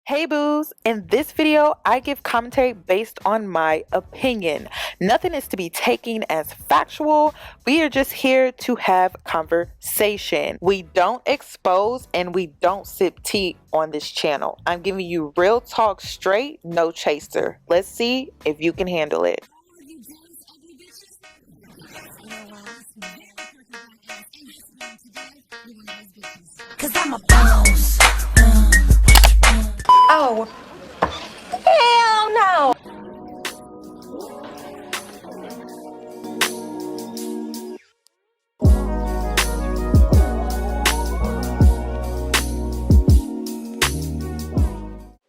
Hey boos, in this video I give commentary based on my opinion. Nothing is to be taken as factual. We are just here to have conversation. We don't expose and we don't sip tea on this channel. I'm giving you real talk straight, no chaser. Let's see if you can handle it. Cause I'm a boss. Oh, hell no.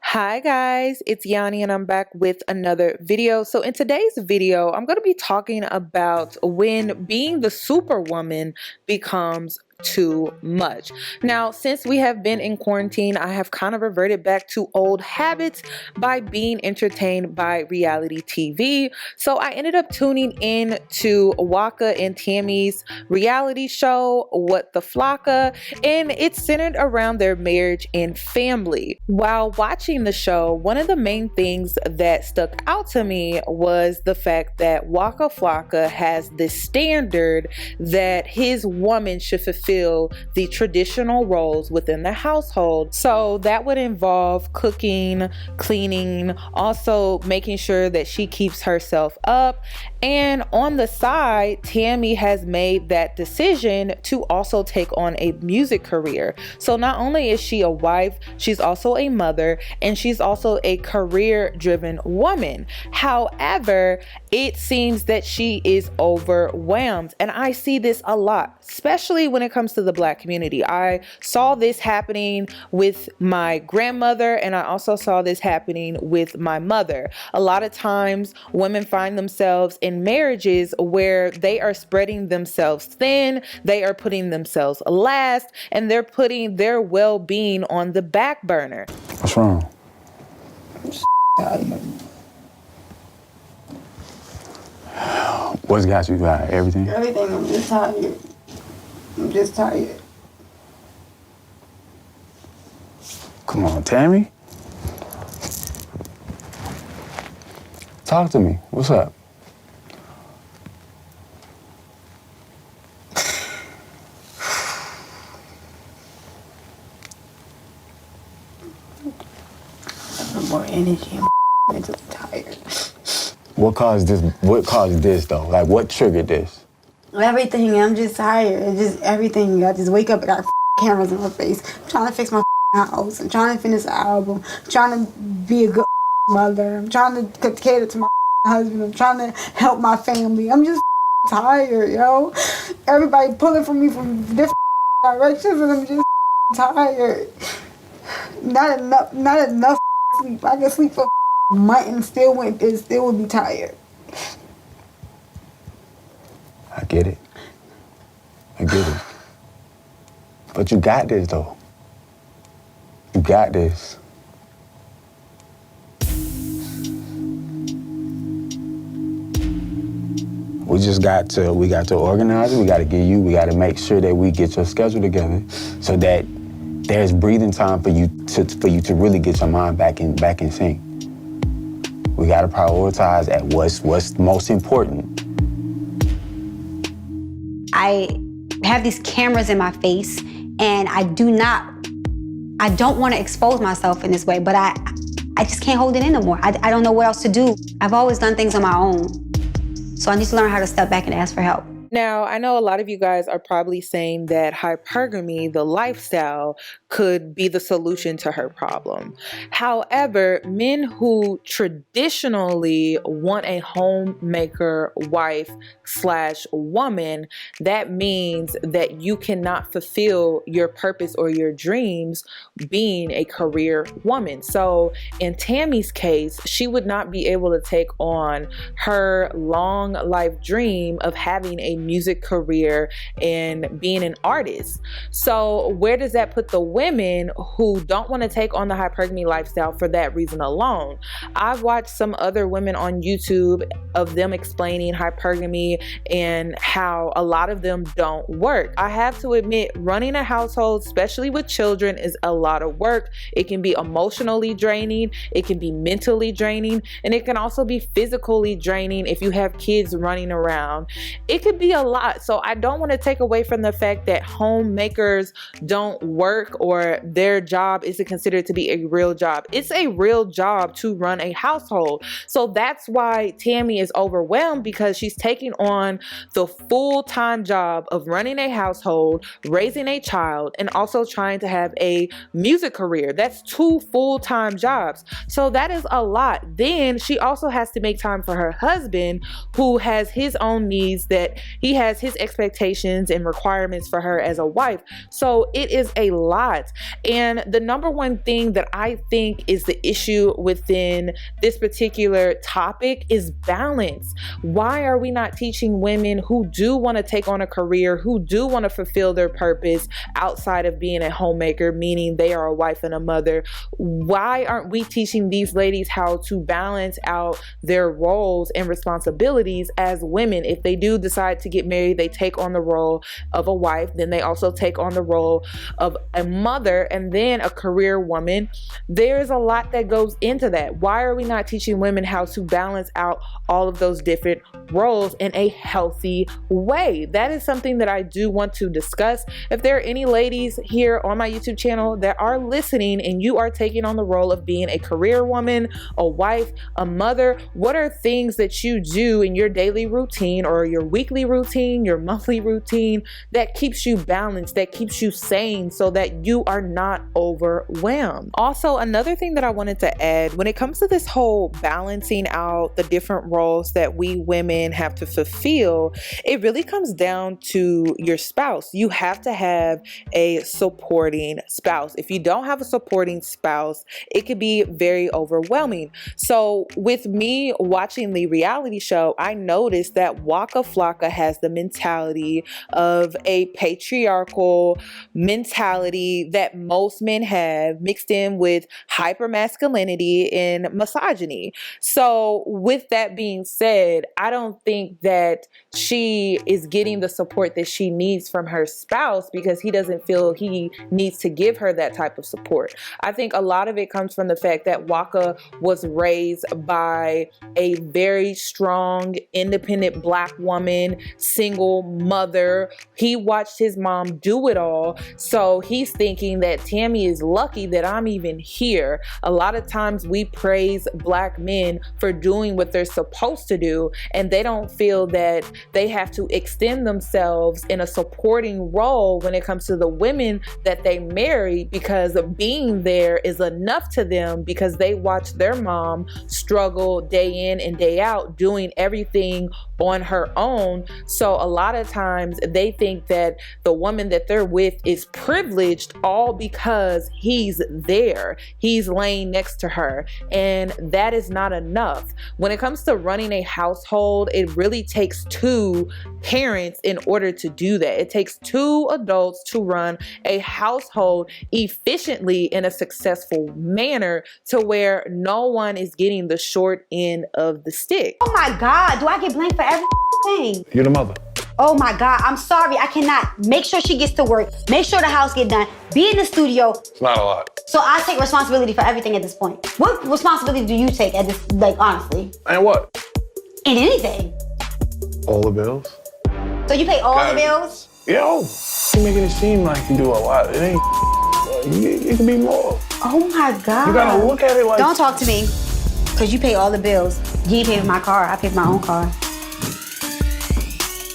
Hi guys, it's Yoni and I'm back with another video. So in today's video, I'm going to be talking about when being the superwoman becomes too much. Now, since we have been in quarantine, I have kind of reverted back to old habits by being entertained by reality TV. So I ended up tuning in to Waka and Tammy's reality show, What the Flocka, and it's centered around their marriage and family. While watching the show, one of the main things that stuck out to me was the fact that Waka Flocka has this standard that his woman should fulfill the traditional roles within the household. So that would involve cooking, cleaning, also making sure that she keeps herself up. And on the side, Tammy has made that decision to also take on a music career. So not only is she a wife, she's also a mother, and she's also a career-driven woman. However, it seems that she is overwhelmed, and I see this a lot, especially when it comes to the Black community. I saw this happening with my grandmother, and I also saw this happening with my mother. A lot of times women find themselves in marriages where they are spreading themselves thin, they are putting themselves last, and they're putting their well-being on the back burner. What's wrong? What's got you tired? Everything? Everything. I'm just tired. I'm just tired. Come on, Tammy. Talk to me. What's up? I'm more energy. I'm just tired. What caused this? What caused this though? Like, what triggered this? Everything. I'm just tired. It's just everything. I just wake up and got cameras in my face. I'm trying to fix my house. I'm trying to finish the album. I'm trying to be a good mother. I'm trying to cater to my husband. I'm trying to help my family. I'm just tired, yo. Everybody pulling for me from different directions, and I'm just tired. Not enough sleep. I can sleep for a month and still would be tired. I get it. I get it. But you got this though. You got this. We got to organize it. We got to make sure that we get your schedule together so that there's breathing time for you to really get your mind back in sync. We got to prioritize at what's most important. I have these cameras in my face, and I don't want to expose myself in this way, but I just can't hold it in no more. I don't know what else to do. I've always done things on my own. So I need to learn how to step back and ask for help. Now, I know a lot of you guys are probably saying that hypergamy, the lifestyle, could be the solution to her problem. However, men who traditionally want a homemaker wife / woman, that means that you cannot fulfill your purpose or your dreams being a career woman. So in Tammy's case, she would not be able to take on her long life dream of having a a music career and being an artist. So where does that put the women who don't want to take on the hypergamy lifestyle for that reason alone? I've watched some other women on YouTube of them explaining hypergamy and how a lot of them don't work. I have to admit, running a household, especially with children, is a lot of work. It can be emotionally draining, it can be mentally draining, and it can also be physically draining if you have kids running around. It could be a lot. So I don't want to take away from the fact that homemakers don't work or their job isn't considered to be a real job. It's a real job to run a household. So that's why Tammy is overwhelmed, because she's taking on the full-time job of running a household, raising a child, and also trying to have a music career. That's 2 full-time jobs. So that is a lot. Then she also has to make time for her husband, who has his own needs, that he has his expectations and requirements for her as a wife. So it is a lot. And the number one thing that I think is the issue within this particular topic is balance. Why are we not teaching women who do want to take on a career, who do want to fulfill their purpose outside of being a homemaker, meaning they are a wife and a mother? Why aren't we teaching these ladies how to balance out their roles and responsibilities as women? If they do decide to get married, they take on the role of a wife, then they also take on the role of a mother, and then a career woman. There's a lot that goes into that. Why are we not teaching women how to balance out all of those different roles in a healthy way? That is something that I do want to discuss. If there are any ladies here on my YouTube channel that are listening and you are taking on the role of being a career woman, a wife, a mother, what are things that you do in your daily routine or your weekly routine, your monthly routine, that keeps you balanced, that keeps you sane, so that you are not overwhelmed? Also, another thing that I wanted to add, when it comes to this whole balancing out the different roles that we women have to fulfill, it really comes down to your spouse. You have to have a supporting spouse. If you don't have a supporting spouse, it could be very overwhelming. So with me watching the reality show, I noticed that Waka Flocka has the mentality of a patriarchal mentality that most men have, mixed in with hypermasculinity and misogyny. So with that being said, I don't think that she is getting the support that she needs from her spouse because he doesn't feel he needs to give her that type of support. I think a lot of it comes from the fact that Waka was raised by a very strong, independent Black woman, single mother. He watched his mom do it all. So he's thinking that Tammy is lucky that I'm even here. A lot of times we praise Black men for doing what they're supposed to do, and they don't feel that they have to extend themselves in a supporting role when it comes to the women that they marry, because being there is enough to them because they watch their mom struggle day in and day out doing everything on her own. So a lot of times they think that the woman that they're with is privileged all because he's there, he's laying next to her, and that is not enough. When it comes to running a household, it really takes 2 parents in order to do that. It takes 2 adults to run a household efficiently in a successful manner, to where no one is getting the short end of the stick. Oh my God, do I get blamed for everything? You're the mother. Oh my God, I'm sorry, I cannot. Make sure she gets to work, make sure the house get done, be in the studio. It's not a lot. So I take responsibility for everything at this point. What responsibility do you take at this, like, honestly? And what? In anything. All the bills. So you pay all the bills? Yo, you're making it seem like you do a lot. It ain't. It can be more. Oh my God. You gotta look at it like. Don't talk to me, because you pay all the bills. You ain't pay for my car, I pay for my own car.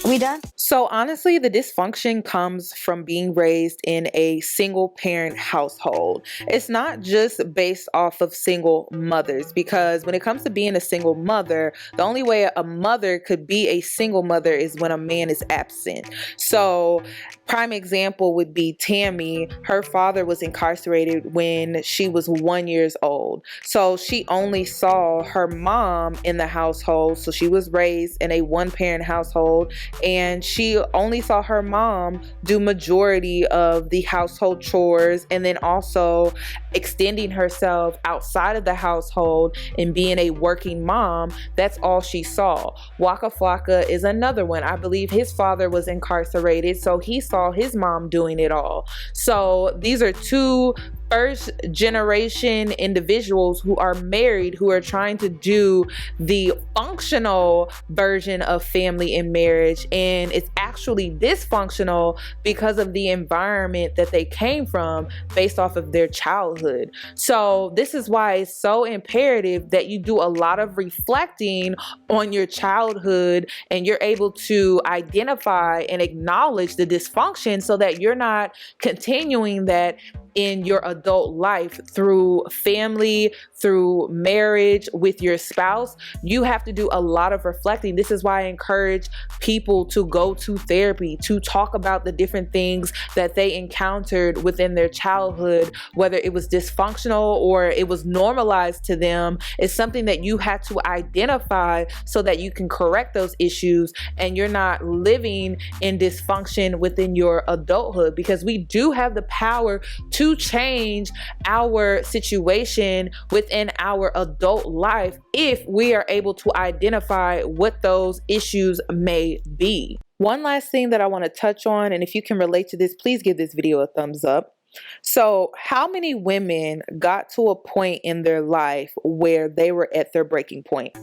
Are we done? So honestly, the dysfunction comes from being raised in a single parent household. It's not just based off of single mothers, because when it comes to being a single mother, the only way a mother could be a single mother is when a man is absent. So prime example would be Tammy. Her father was incarcerated when she was 1 year old. So she only saw her mom in the household. So she was raised in a one parent household, and she only saw her mom do majority of the household chores, and then also extending herself outside of the household and being a working mom. That's all she saw. Waka Flocka is another one. I believe his father was incarcerated, so he saw his mom doing it all. So these are two first generation individuals who are married, who are trying to do the functional version of family and marriage, and it's actually dysfunctional because of the environment that they came from based off of their childhood. So this is why it's so imperative that you do a lot of reflecting on your childhood and you're able to identify and acknowledge the dysfunction so that you're not continuing that in your adult life through family, through marriage, with your spouse. You have to do a lot of reflecting. This is why I encourage people to go to therapy, to talk about the different things that they encountered within their childhood, whether it was dysfunctional or it was normalized to them. It's something that you have to identify so that you can correct those issues and you're not living in dysfunction within your adulthood, because we do have the power to change our situation within our adult life if we are able to identify what those issues may be. One last thing that I want to touch on, and if you can relate to this, please give this video a thumbs up. So how many women got to a point in their life where they were at their breaking point?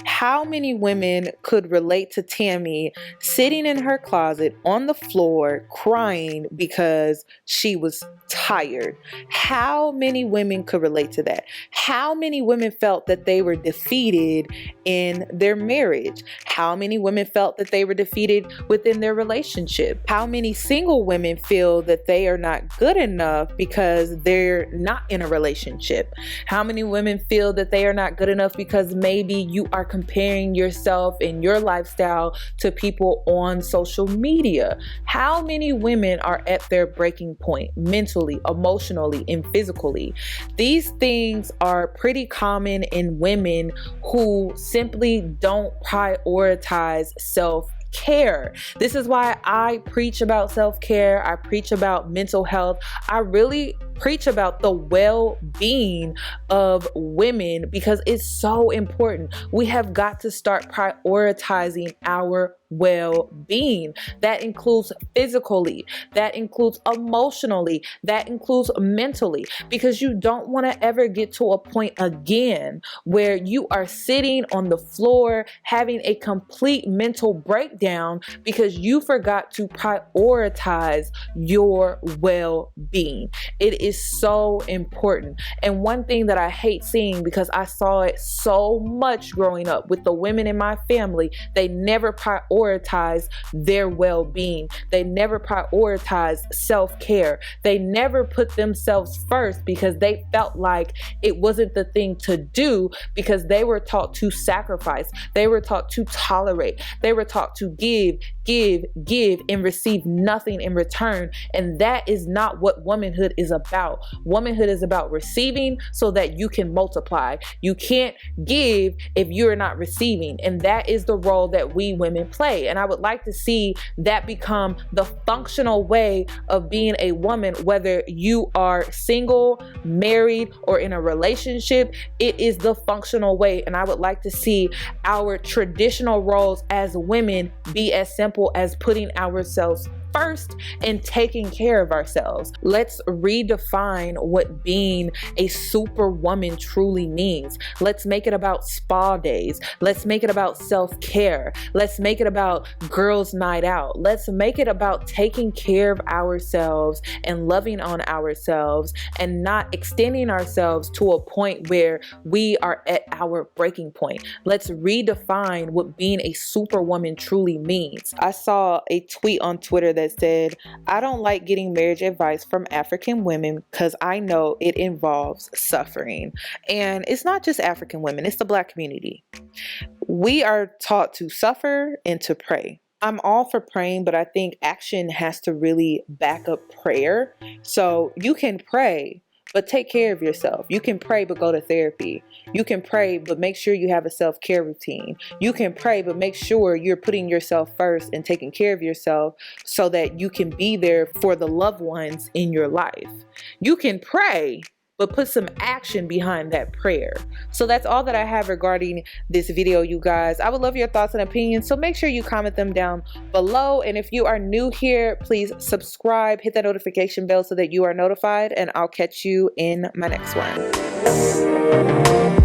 How many women could relate to Tammy sitting in her closet on the floor crying because she was tired? How many women could relate to that? How many women felt that they were defeated in their marriage? How many women felt that they were defeated within their relationship? How many single women feel that they are not good enough because they're not in a relationship? How many women feel that they are not good enough because maybe you are comparing yourself and your lifestyle to people on social media? How many women are at their breaking point mentally, emotionally, and physically? These things are pretty common in women who simply don't prioritize self-care. This is why I preach about self-care. I preach about mental health. I really preach about the well-being of women because it's so important. We have got to start prioritizing our well-being. That includes physically, that includes emotionally, that includes mentally, because you don't want to ever get to a point again where you are sitting on the floor having a complete mental breakdown because you forgot to prioritize your well-being. It is so important. And one thing that I hate seeing, because I saw it so much growing up with the women in my family, they never prioritize their well-being. They never prioritize self-care. They never put themselves first because they felt like it wasn't the thing to do, because they were taught to sacrifice. They were taught to tolerate. They were taught to give, and receive nothing in return. And that is not what womanhood is about. Womanhood is about receiving so that you can multiply. You can't give if you're not receiving. And that is the role that we women play. And I would like to see that become the functional way of being a woman, whether you are single, married, or in a relationship. It is the functional way. And I would like to see our traditional roles as women be as simple as putting ourselves first in taking care of ourselves. Let's redefine what being a superwoman truly means. Let's make it about spa days. Let's make it about self-care. Let's make it about girls' night out. Let's make it about taking care of ourselves and loving on ourselves and not extending ourselves to a point where we are at our breaking point. Let's redefine what being a superwoman truly means. I saw a tweet on Twitter that said, "I don't like getting marriage advice from African women because I know it involves suffering." And it's not just African women, it's the Black community. We are taught to suffer and to pray. I'm all for praying, but I think action has to really back up prayer. So you can pray, but take care of yourself. You can pray, but go to therapy. You can pray, but make sure you have a self-care routine. You can pray, but make sure you're putting yourself first and taking care of yourself so that you can be there for the loved ones in your life. You can pray, but put some action behind that prayer. So that's all that I have regarding this video, you guys. I would love your thoughts and opinions, so make sure you comment them down below. And if you are new here, please subscribe, hit that notification bell so that you are notified, and I'll catch you in my next one.